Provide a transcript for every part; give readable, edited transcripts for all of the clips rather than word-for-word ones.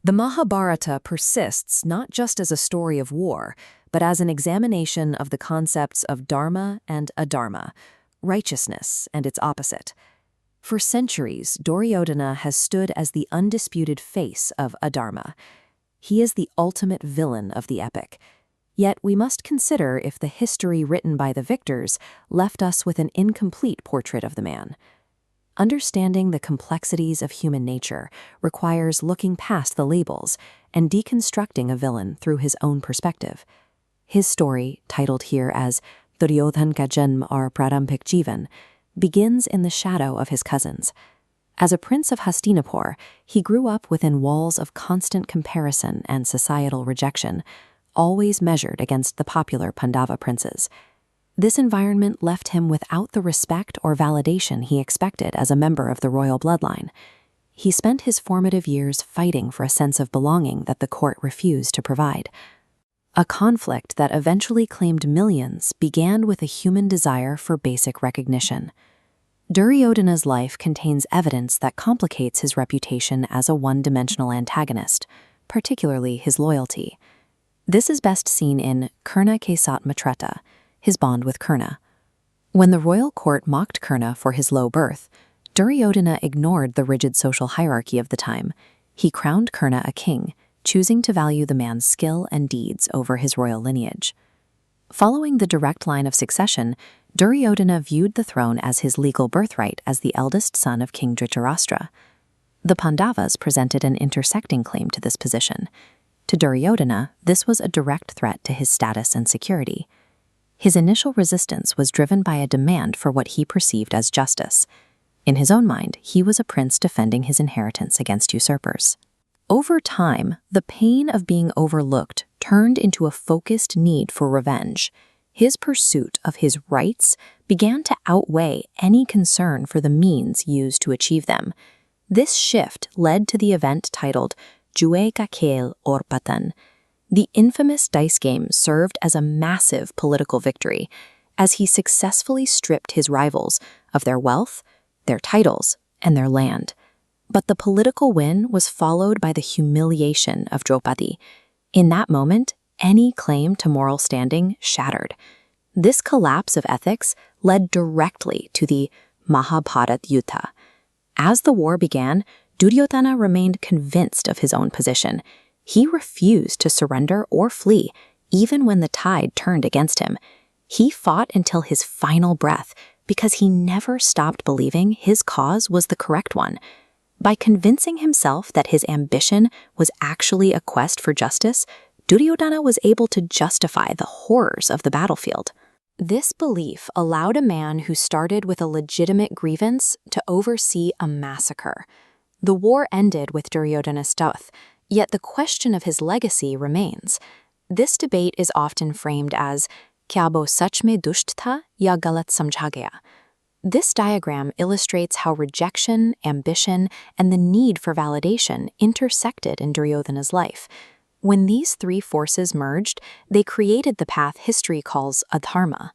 The Mahabharata persists not just as a story of war, but as an examination of the concepts of dharma and adharma, righteousness and its opposite. For centuries, Duryodhana has stood as the undisputed face of adharma. He is the ultimate villain of the epic. Yet we must consider if the history written by the victors left us with an incomplete portrait of the man. Understanding the complexities of human nature requires looking past the labels and deconstructing a villain through his own perspective. His story, titled here as Duryodhan ka Janm aur Prarampik Jivan, begins in the shadow of his cousins. As a prince of Hastinapur, he grew up within walls of constant comparison and societal rejection, always measured against the popular Pandava princes. This environment left him without the respect or validation he expected as a member of the royal bloodline. He spent his formative years fighting for a sense of belonging that the court refused to provide. A conflict that eventually claimed millions began with a human desire for basic recognition. Duryodhana's life contains evidence that complicates his reputation as a one-dimensional antagonist, particularly his loyalty. This is best seen in Karna ke Sat Matreta, his bond with Karna. When the royal court mocked Karna for his low birth, Duryodhana ignored the rigid social hierarchy of the time. He crowned Karna a king, choosing to value the man's skill and deeds over his royal lineage. Following the direct line of succession, Duryodhana viewed the throne as his legal birthright as the eldest son of King Dhritarashtra. The Pandavas presented an intersecting claim to this position. To Duryodhana, this was a direct threat to his status and security. His initial resistance was driven by a demand for what he perceived as justice. In his own mind, he was a prince defending his inheritance against usurpers. Over time, the pain of being overlooked turned into a focused need for revenge. His pursuit of his rights began to outweigh any concern for the means used to achieve them. This shift led to the event titled Jue ka Khel aur Patan. The infamous dice game served as a massive political victory, as he successfully stripped his rivals of their wealth, their titles, and their land. But the political win was followed by the humiliation of Draupadi. In that moment, any claim to moral standing shattered. This collapse of ethics led directly to the Mahabharat Yuddha. As the war began, Duryodhana remained convinced of his own position. He refused to surrender or flee, even when the tide turned against him. He fought until his final breath because he never stopped believing his cause was the correct one. By convincing himself that his ambition was actually a quest for justice, Duryodhana was able to justify the horrors of the battlefield. This belief allowed a man who started with a legitimate grievance to oversee a massacre. The war ended with Duryodhana's death, yet the question of his legacy remains. This debate is often framed as "Kya wo sach mein dusht tha ya galat samjha gaya?" This diagram illustrates how rejection, ambition, and the need for validation intersected in Duryodhana's life. When these three forces merged, they created the path history calls Adharma.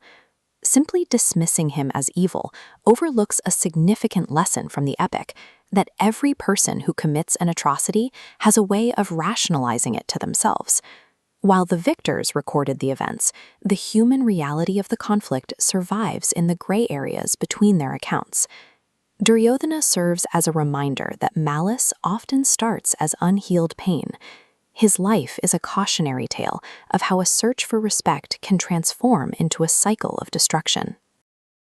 Simply dismissing him as evil overlooks a significant lesson from the epic, that every person who commits an atrocity has a way of rationalizing it to themselves. While the victors recorded the events, the human reality of the conflict survives in the gray areas between their accounts. Duryodhana serves as a reminder that malice often starts as unhealed pain. His life is a cautionary tale of how a search for respect can transform into a cycle of destruction.